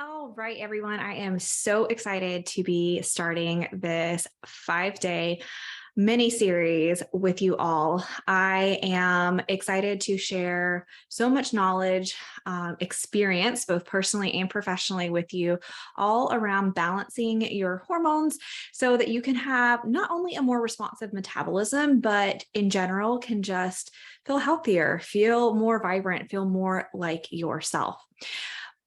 All right, everyone. I am so excited to be starting this 5-day mini series with you all. I am excited to share so much knowledge, experience, both personally and professionally with you, all around balancing your hormones so that you can have not only a more responsive metabolism, but in general can just feel healthier, feel more vibrant, feel more like yourself.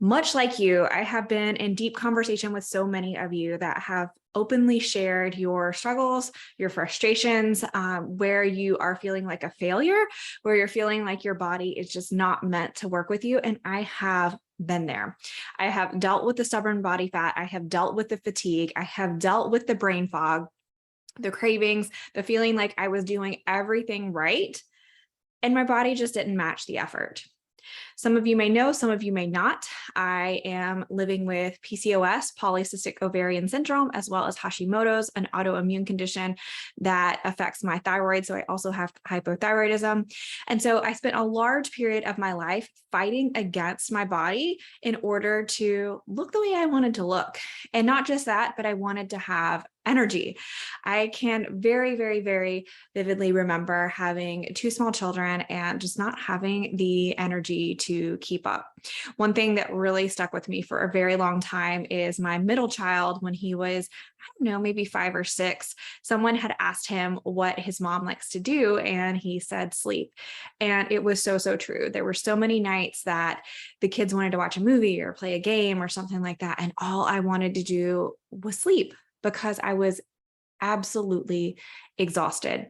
Much like you, I have been in deep conversation with so many of you that have openly shared your struggles, your frustrations, where you are feeling like a failure, where you're feeling like your body is just not meant to work with you. And I have been there. I have dealt with the stubborn body fat. I have dealt with the fatigue. I have dealt with the brain fog, the cravings, the feeling like I was doing everything right. And my body just didn't match the effort. Some of you may know, some of you may not. I am living with PCOS, polycystic ovarian syndrome, as well as Hashimoto's, an autoimmune condition that affects my thyroid. So I also have hypothyroidism. And so I spent a large period of my life fighting against my body in order to look the way I wanted to look. And not just that, but I wanted to have energy. I can very, very, very vividly remember having two small children and just not having the energy to keep up. One thing that really stuck with me for a very long time is my middle child, when he was, I don't know, maybe 5 or 6, someone had asked him what his mom likes to do, and he said sleep. And it was so, so true. There were so many nights that the kids wanted to watch a movie or play a game or something like that, and all I wanted to do was sleep, because I was absolutely exhausted.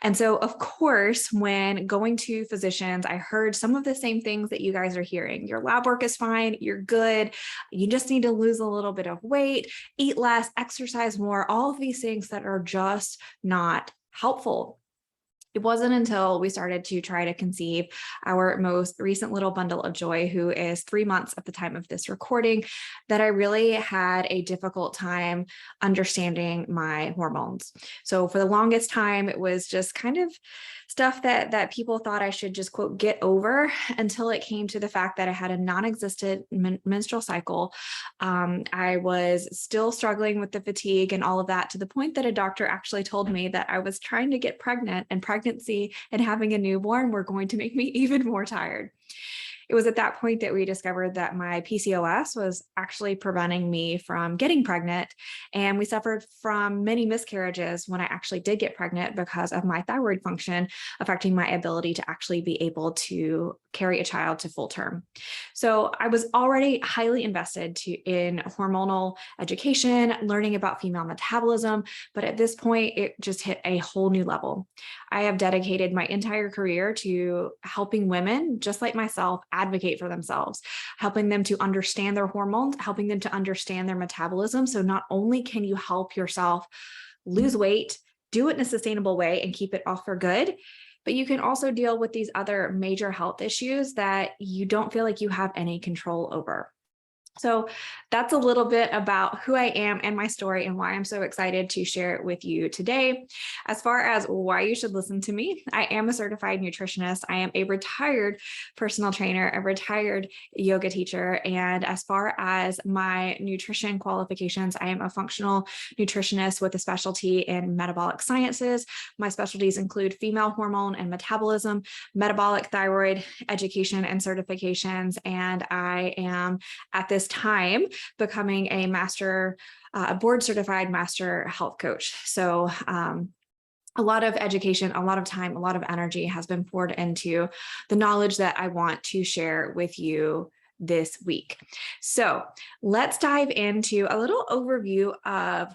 And so, of course, when going to physicians, I heard some of the same things that you guys are hearing. Your lab work is fine. You're good. You just need to lose a little bit of weight, eat less, exercise more, all of these things that are just not helpful. It wasn't until we started to try to conceive our most recent little bundle of joy, who is 3 months at the time of this recording, that I really had a difficult time understanding my hormones. So for the longest time, it was just kind of stuff that people thought I should just, quote, get over, until it came to the fact that I had a non-existent menstrual cycle. I was still struggling with the fatigue and all of that, to the point that a doctor actually told me that I was trying to get pregnant, and pregnancy and having a newborn were going to make me even more tired. It was at that point that we discovered that my PCOS was actually preventing me from getting pregnant. And we suffered from many miscarriages when I actually did get pregnant, because of my thyroid function affecting my ability to actually be able to carry a child to full term. So I was already highly invested in hormonal education, learning about female metabolism. But at this point, it just hit a whole new level. I have dedicated my entire career to helping women just like myself advocate for themselves, helping them to understand their hormones, helping them to understand their metabolism. So not only can you help yourself lose weight, do it in a sustainable way, and keep it off for good, but you can also deal with these other major health issues that you don't feel like you have any control over. So that's a little bit about who I am and my story, and why I'm so excited to share it with you today. As far as why you should listen to me, I am a certified nutritionist. I am a retired personal trainer, a retired yoga teacher. And as far as my nutrition qualifications, I am a functional nutritionist with a specialty in metabolic sciences. My specialties include female hormone and metabolism, metabolic thyroid education and certifications. And I am at this time becoming a master, board certified master health coach. So a lot of education, a lot of time, a lot of energy has been poured into the knowledge that I want to share with you this week. So let's dive into a little overview of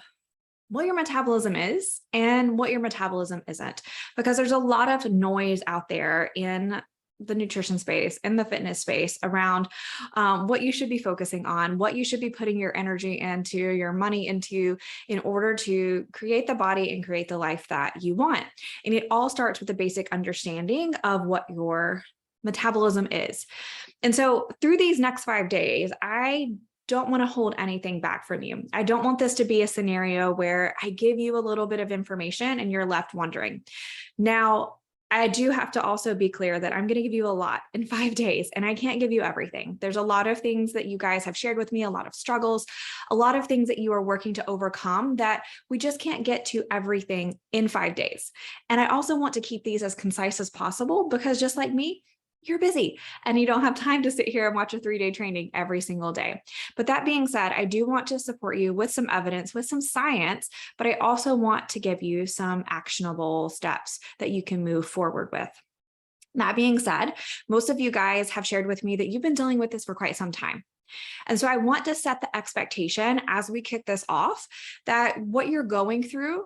what your metabolism is and what your metabolism isn't, because there's a lot of noise out there in the nutrition space and the fitness space around what you should be focusing on, what you should be putting your energy into, your money into, in order to create the body and create the life that you want. And it all starts with a basic understanding of what your metabolism is. And so through these next 5 days, I don't want to hold anything back from you. I don't want this to be a scenario where I give you a little bit of information and you're left wondering. Now, I do have to also be clear that I'm going to give you a lot in 5 days, and I can't give you everything. There's a lot of things that you guys have shared with me, a lot of struggles, a lot of things that you are working to overcome that we just can't get to everything in 5 days. And I also want to keep these as concise as possible because just like me, you're busy and you don't have time to sit here and watch a 3-day training every single day. But that being said, I do want to support you with some evidence, with some science, but I also want to give you some actionable steps that you can move forward with. That being said, most of you guys have shared with me that you've been dealing with this for quite some time. And so I want to set the expectation as we kick this off that what you're going through,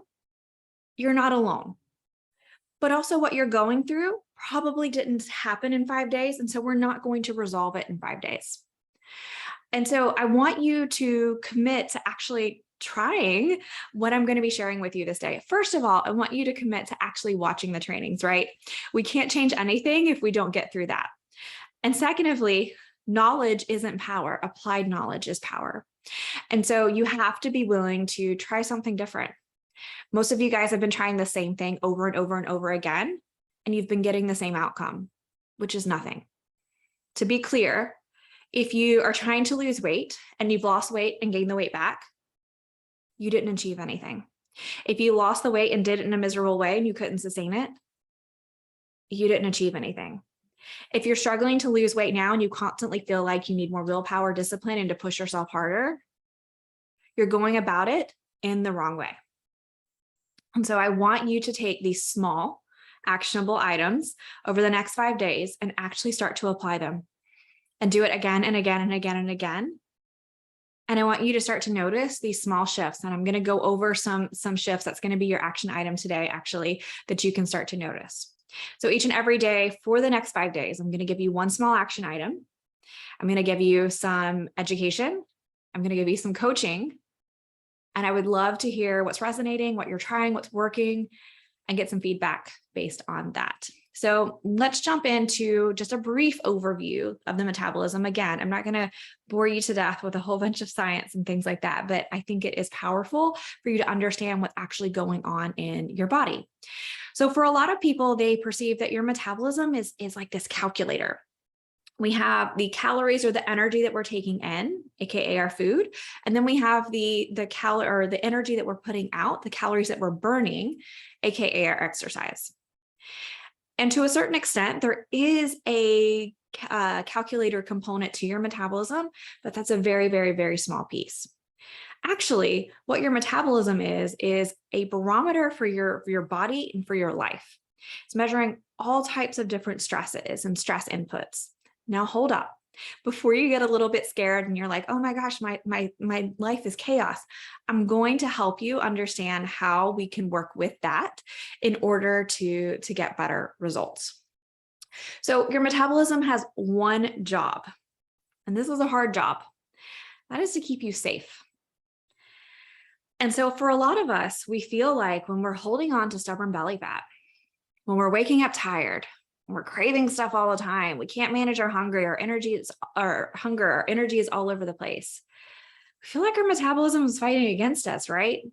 you're not alone. But also what you're going through probably didn't happen in 5 days. And so we're not going to resolve it in 5 days. And so I want you to commit to actually trying what I'm going to be sharing with you this day. First of all, I want you to commit to actually watching the trainings, right? We can't change anything if we don't get through that. And secondly, knowledge isn't power. Applied knowledge is power. And so you have to be willing to try something different. Most of you guys have been trying the same thing over and over and over again, and you've been getting the same outcome, which is nothing. To be clear, if you are trying to lose weight and you've lost weight and gained the weight back, you didn't achieve anything. If you lost the weight and did it in a miserable way and you couldn't sustain it, you didn't achieve anything. If you're struggling to lose weight now and you constantly feel like you need more willpower, discipline, and to push yourself harder, you're going about it in the wrong way. And so I want you to take these small, actionable items over the next 5 days and actually start to apply them and do it again and again and again and again. And I want you to start to notice these small shifts. And I'm going to go over some shifts. That's going to be your action item today, actually, that you can start to notice. So each and every day for the next 5 days, I'm going to give you one small action item. I'm going to give you some education. I'm going to give you some coaching. And I would love to hear what's resonating, what you're trying, what's working, and get some feedback based on that. So let's jump into just a brief overview of the metabolism. Again, I'm not going to bore you to death with a whole bunch of science and things like that, but I think it is powerful for you to understand what's actually going on in your body. So for a lot of people, they perceive that your metabolism is like this calculator. We have the calories or the energy that we're taking in, aka our food, and then we have the energy that we're putting out, the calories that we're burning, aka our exercise. And to a certain extent, there is a calculator component to your metabolism, but that's a very, very, very small piece. Actually, what your metabolism is a barometer for your body and for your life. It's measuring all types of different stresses and stress inputs. Now hold up. Before you get a little bit scared and you're like, oh my gosh, my life is chaos. I'm going to help you understand how we can work with that in order to get better results. So your metabolism has one job, and this is a hard job. That is to keep you safe. And so for a lot of us, we feel like when we're holding on to stubborn belly fat, when we're waking up tired, we're craving stuff all the time, we can't manage our hunger, our energy is all over the place. We feel like our metabolism is fighting against us, right? And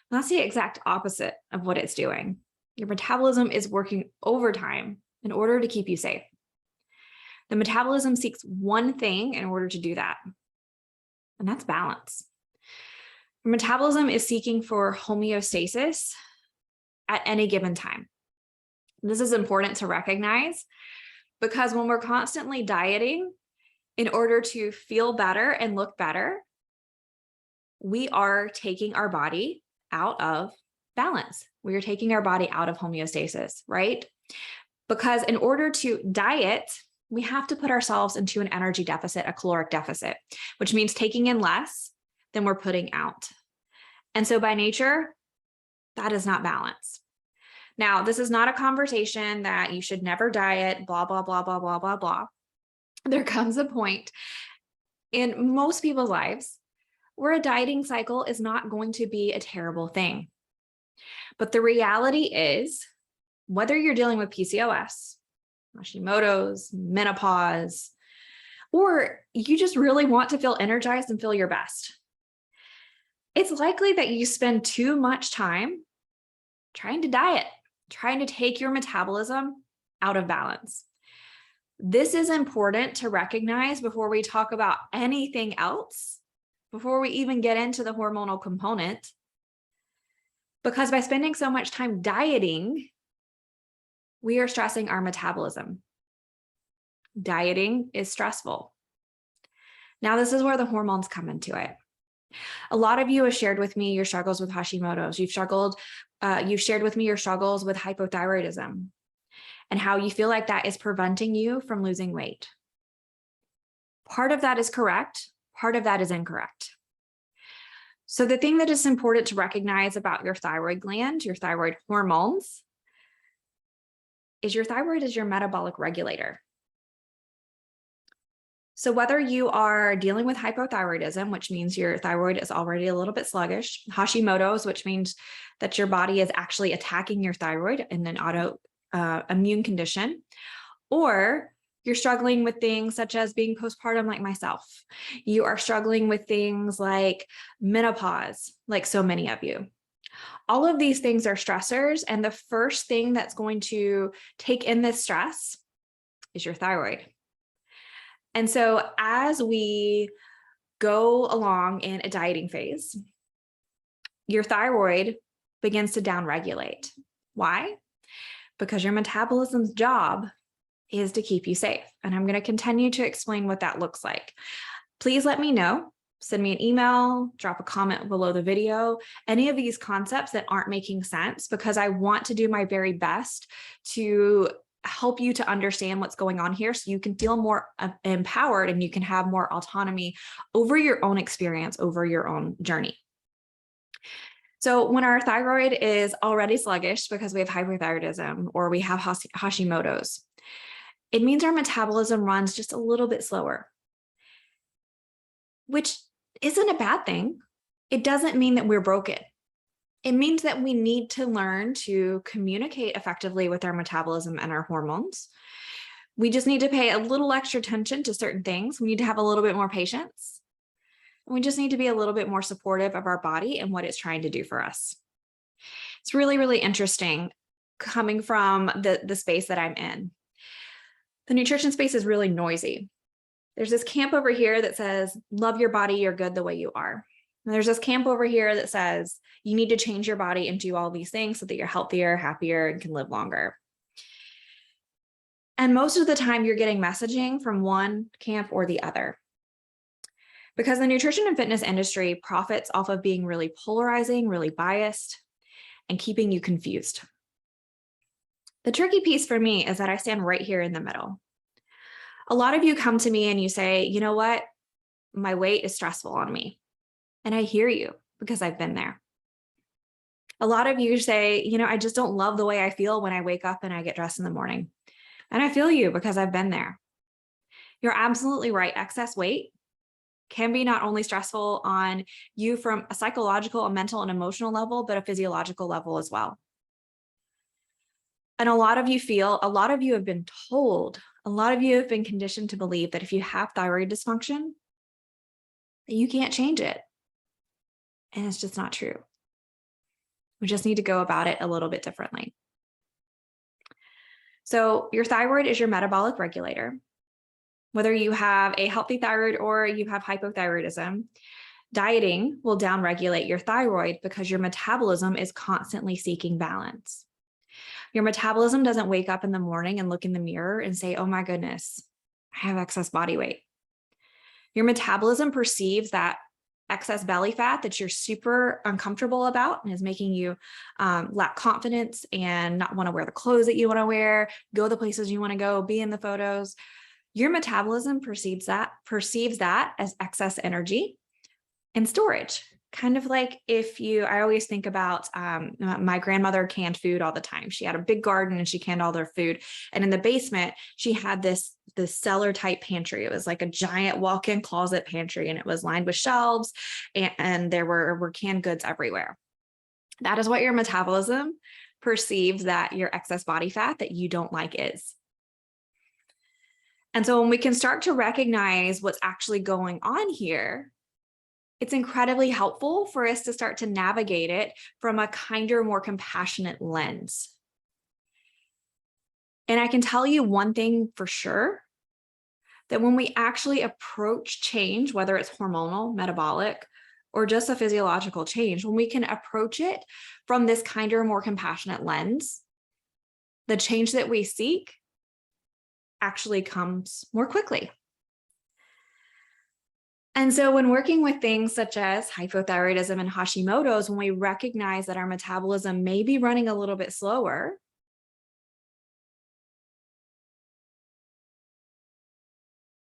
that's the exact opposite of what it's doing. Your metabolism is working overtime in order to keep you safe. The metabolism seeks one thing in order to do that, and that's balance. Your metabolism is seeking for homeostasis at any given time. This is important to recognize because when we're constantly dieting in order to feel better and look better, we are taking our body out of balance. We are taking our body out of homeostasis, right? Because in order to diet, we have to put ourselves into an energy deficit, a caloric deficit, which means taking in less than we're putting out. And so by nature, that is not balance. Now, this is not a conversation that you should never diet, blah, blah, blah, blah, blah, blah, blah. There comes a point in most people's lives where a dieting cycle is not going to be a terrible thing. But the reality is, whether you're dealing with PCOS, Hashimoto's, menopause, or you just really want to feel energized and feel your best, it's likely that you spend too much time trying to diet, trying to take your metabolism out of balance. This is important to recognize before we talk about anything else, before we even get into the hormonal component. Because by spending so much time dieting, we are stressing our metabolism. Dieting is stressful. Now, this is where the hormones come into it. A lot of you have shared with me your struggles with Hashimoto's. You've shared with me your struggles with hypothyroidism and how you feel like that is preventing you from losing weight. Part of that is correct. Part of that is incorrect. So the thing that is important to recognize about your thyroid gland, your thyroid hormones, is your thyroid is your metabolic regulator. So whether you are dealing with hypothyroidism, which means your thyroid is already a little bit sluggish, Hashimoto's, which means that your body is actually attacking your thyroid in an autoimmune condition, or you're struggling with things such as being postpartum like myself. You are struggling with things like menopause, like so many of you. All of these things are stressors, and the first thing that's going to take in this stress is your thyroid. And so as we go along in a dieting phase, your thyroid begins to downregulate. Why? Because your metabolism's job is to keep you safe. And I'm going to continue to explain what that looks like. Please let me know. Send me an email, drop a comment below the video, any of these concepts that aren't making sense, because I want to do my very best to help you to understand what's going on here so you can feel more empowered and you can have more autonomy over your own experience, over your own journey. So when our thyroid is already sluggish because we have hypothyroidism or we have Hashimoto's, it means our metabolism runs just a little bit slower, which isn't a bad thing. It doesn't mean that we're broken. It means that we need to learn to communicate effectively with our metabolism and our hormones. We just need to pay a little extra attention to certain things. We need to have a little bit more patience. And we just need to be a little bit more supportive of our body and what it's trying to do for us. It's really, really interesting coming from the space that I'm in. The nutrition space is really noisy. There's this camp over here that says, love your body, you're good the way you are. And there's this camp over here that says, you need to change your body and do all these things so that you're healthier, happier, and can live longer. And most of the time you're getting messaging from one camp or the other. Because the nutrition and fitness industry profits off of being really polarizing, really biased, and keeping you confused. The tricky piece for me is that I stand right here in the middle. A lot of you come to me and you say, you know what? My weight is stressful on me. And I hear you because I've been there. A lot of you say, you know, I just don't love the way I feel when I wake up and I get dressed in the morning. And I feel you because I've been there. You're absolutely right. Excess weight can be not only stressful on you from a psychological, a mental, and emotional level, but a physiological level as well. And a lot of you have been told, a lot of you have been conditioned to believe that if you have thyroid dysfunction, that you can't change it. And it's just not true. We just need to go about it a little bit differently. So your thyroid is your metabolic regulator. Whether you have a healthy thyroid or you have hypothyroidism, dieting will downregulate your thyroid because your metabolism is constantly seeking balance. Your metabolism doesn't wake up in the morning and look in the mirror and say, oh my goodness, I have excess body weight. Your metabolism perceives that excess belly fat that you're super uncomfortable about and is making you lack confidence and not want to wear the clothes that you want to wear, go the places you want to go, be in the photos. Your metabolism perceives that as excess energy and storage. Kind of like I always think about my grandmother canned food all the time. She had a big garden and she canned all their food. And in the basement, she had this cellar type pantry. It was like a giant walk-in closet pantry, and it was lined with shelves, and there were canned goods everywhere. That is what your metabolism perceives that your excess body fat that you don't like is. And so when we can start to recognize what's actually going on here, it's incredibly helpful for us to start to navigate it from a kinder, more compassionate lens. And I can tell you one thing for sure, that when we actually approach change, whether it's hormonal, metabolic, or just a physiological change, when we can approach it from this kinder, more compassionate lens, the change that we seek actually comes more quickly. And so when working with things such as hypothyroidism and Hashimoto's, when we recognize that our metabolism may be running a little bit slower,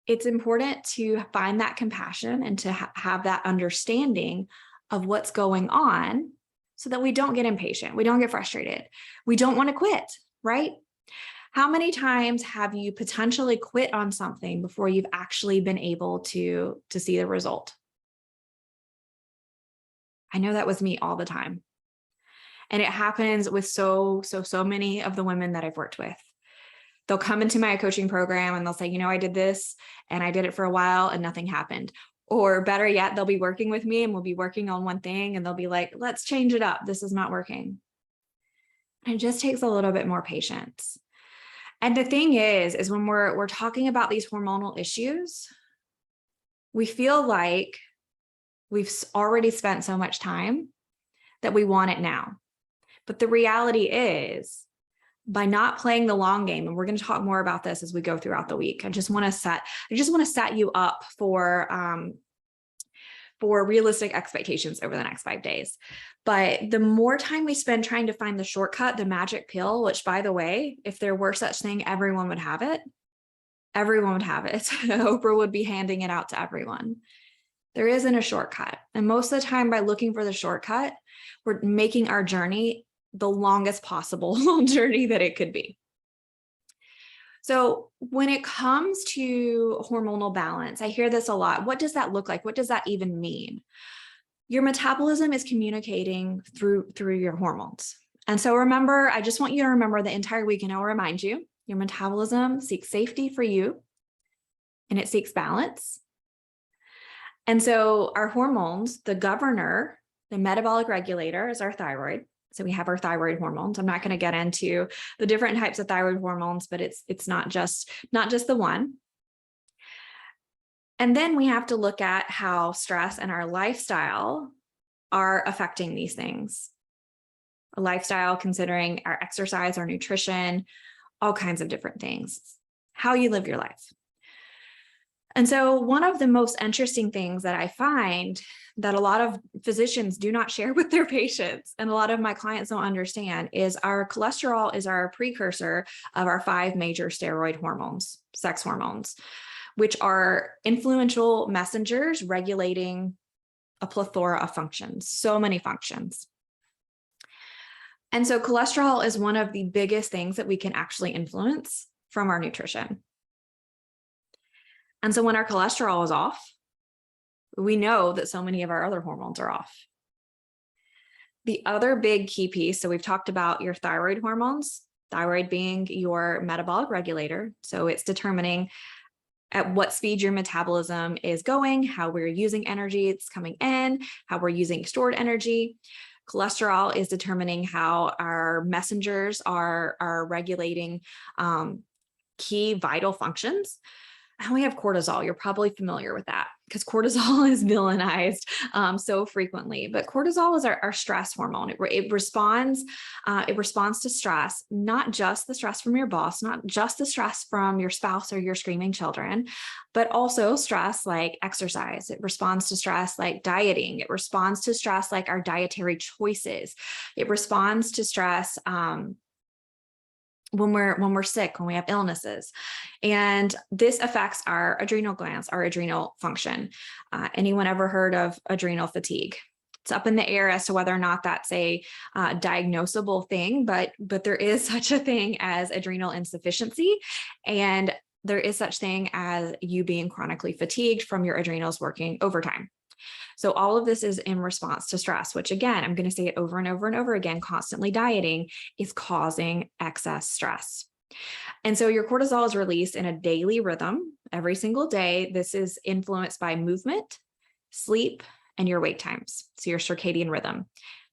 it's important to find that compassion and to have that understanding of what's going on so that we don't get impatient, we don't get frustrated, we don't want to quit, right? How many times have you potentially quit on something before you've actually been able to see the result? I know that was me all the time. And it happens with so many of the women that I've worked with. They'll come into my coaching program and they'll say, I did this and I did it for a while and nothing happened. Or better yet, they'll be working with me and we'll be working on one thing and they'll be like, let's change it up. This is not working. And it just takes a little bit more patience. And the thing is when we're talking about these hormonal issues, we feel like we've already spent so much time that we want it now. But the reality is, by not playing the long game, and we're going to talk more about this as we go throughout the week. I just want to set you up for realistic expectations over the next 5 days. But the more time we spend trying to find the shortcut, the magic pill, which by the way, if there were such thing, everyone would have it. Everyone would have it. Oprah would be handing it out to everyone. There isn't a shortcut. And most of the time by looking for the shortcut, we're making our journey the longest possible journey that it could be. So when it comes to hormonal balance, I hear this a lot. What does that look like? What does that even mean? Your metabolism is communicating through your hormones. And so remember, I just want you to remember the entire week, and I'll remind you, your metabolism seeks safety for you and it seeks balance. And so our hormones, the governor, the metabolic regulator is our thyroid. So we have our thyroid hormones. I'm not going to get into the different types of thyroid hormones, but it's not just the one. And then we have to look at how stress and our lifestyle are affecting these things. A lifestyle considering our exercise, our nutrition, all kinds of different things, how you live your life. And so one of the most interesting things that I find that a lot of physicians do not share with their patients, and a lot of my clients don't understand, is our cholesterol is our precursor of our 5 major steroid hormones, sex hormones, which are influential messengers regulating a plethora of functions, so many functions. And so cholesterol is one of the biggest things that we can actually influence from our nutrition. And so when our cholesterol is off, we know that so many of our other hormones are off. The other big key piece, so we've talked about your thyroid hormones, thyroid being your metabolic regulator. So it's determining at what speed your metabolism is going, how we're using energy it's coming in, how we're using stored energy. Cholesterol is determining how our messengers are regulating key vital functions. And we have cortisol. You're probably familiar with that because cortisol is villainized so frequently. But cortisol is our stress hormone. It responds to stress, not just the stress from your boss, not just the stress from your spouse or your screaming children, but also stress like exercise. It responds to stress like dieting. It responds to stress like our dietary choices. It responds to stress when we're sick, when we have illnesses. And this affects our adrenal glands, our adrenal function. Anyone ever heard of adrenal fatigue? It's up in the air as to whether or not that's a diagnosable thing, but there is such a thing as adrenal insufficiency. And there is such thing as you being chronically fatigued from your adrenals working overtime. So all of this is in response to stress, which again, I'm going to say it over and over and over again, constantly dieting is causing excess stress. And so your cortisol is released in a daily rhythm every single day. This is influenced by movement, sleep, and your wake times. So your circadian rhythm,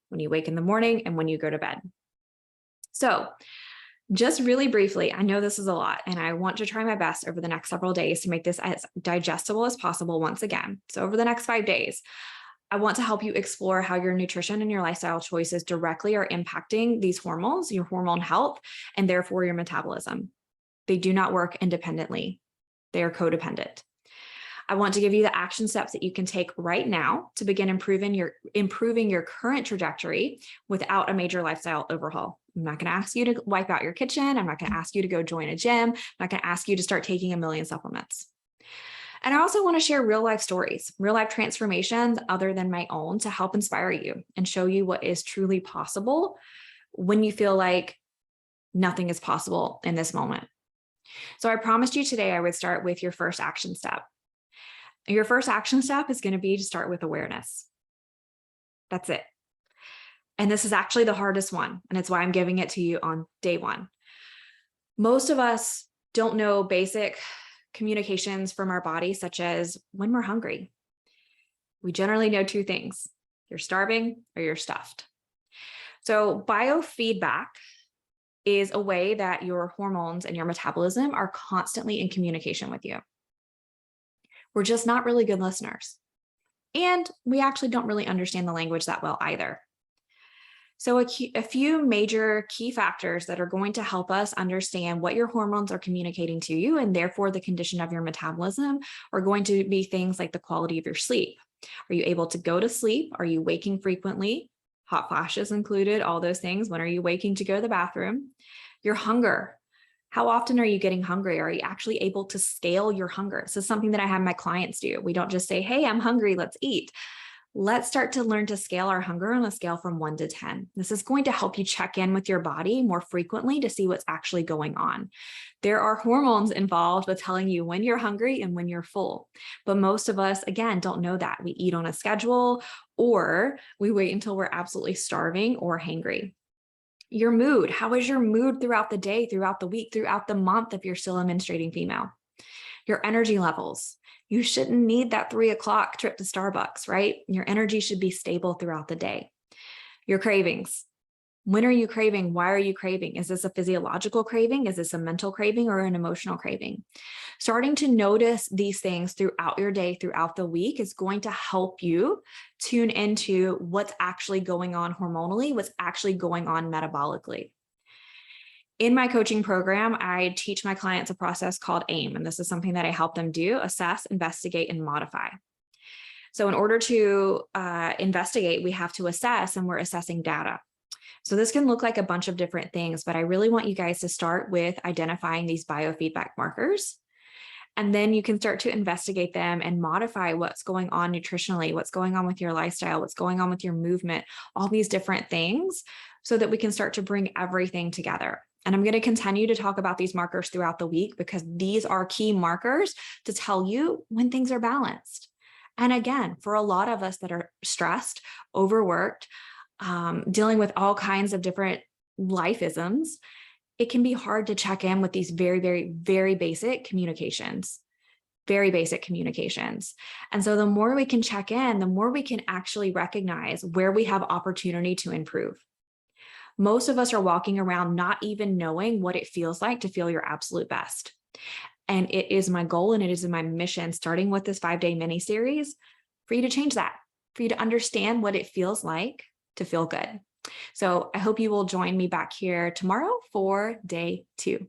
when you wake in the morning and when you go to bed. So Just really briefly, I know this is a lot, and I want to try my best over the next several days to make this as digestible as possible once again. So over the next 5 days, I want to help you explore how your nutrition and your lifestyle choices directly are impacting these hormones, your hormone health, and therefore your metabolism. They do not work independently. They are codependent. I want to give you the action steps that you can take right now to begin improving your current trajectory without a major lifestyle overhaul. I'm not going to ask you to wipe out your kitchen. I'm not going to ask you to go join a gym. I'm not going to ask you to start taking a million supplements. And I also want to share real life stories, real life transformations other than my own to help inspire you and show you what is truly possible when you feel like nothing is possible in this moment. So I promised you today I would start with your first action step. Your first action step is going to be to start with awareness. That's it. And this is actually the hardest one, and it's why I'm giving it to you on day one. Most of us don't know basic communications from our body, such as when we're hungry. We generally know two things: you're starving or you're stuffed. So biofeedback is a way that your hormones and your metabolism are constantly in communication with you. We're just not really good listeners. And we actually don't really understand the language that well either. So a few major key factors that are going to help us understand what your hormones are communicating to you, and therefore the condition of your metabolism, are going to be things like the quality of your sleep. Are you able to go to sleep? Are you waking frequently? Hot flashes included, all those things. When are you waking to go to the bathroom? Your hunger. How often are you getting hungry? Are you actually able to scale your hunger? This is something that I have my clients do. We don't just say, hey, I'm hungry, let's eat. Let's start to learn to scale our hunger on a scale from 1 to 10. This is going to help you check in with your body more frequently to see what's actually going on. There are hormones involved with telling you when you're hungry and when you're full. But most of us, again, don't know that. We eat on a schedule, or we wait until we're absolutely starving or hangry. Your mood. How is your mood throughout the day, throughout the week, throughout the month if you're still a menstruating female? Your energy levels. You shouldn't need that 3 o'clock trip to Starbucks, right? Your energy should be stable throughout the day. Your cravings. When are you craving? Why are you craving? Is this a physiological craving? Is this a mental craving or an emotional craving? Starting to notice these things throughout your day, throughout the week, is going to help you tune into what's actually going on hormonally, what's actually going on metabolically. In my coaching program, I teach my clients a process called AIM, and this is something that I help them do: assess, investigate, and modify. So in order to investigate, we have to assess, and we're assessing data. So this can look like a bunch of different things, but I really want you guys to start with identifying these biofeedback markers. And then you can start to investigate them and modify what's going on nutritionally, what's going on with your lifestyle, what's going on with your movement, all these different things, so that we can start to bring everything together. And I'm going to continue to talk about these markers throughout the week, because these are key markers to tell you when things are balanced. And again, for a lot of us that are stressed, overworked, dealing with all kinds of different life-isms, it can be hard to check in with these very, very, very basic communications, very basic communications. And so the more we can check in, the more we can actually recognize where we have opportunity to improve. Most of us are walking around not even knowing what it feels like to feel your absolute best. And it is my goal, and it is my mission, starting with this 5-day mini series, for you to change that, for you to understand what it feels like to feel good. So I hope you will join me back here tomorrow for day 2.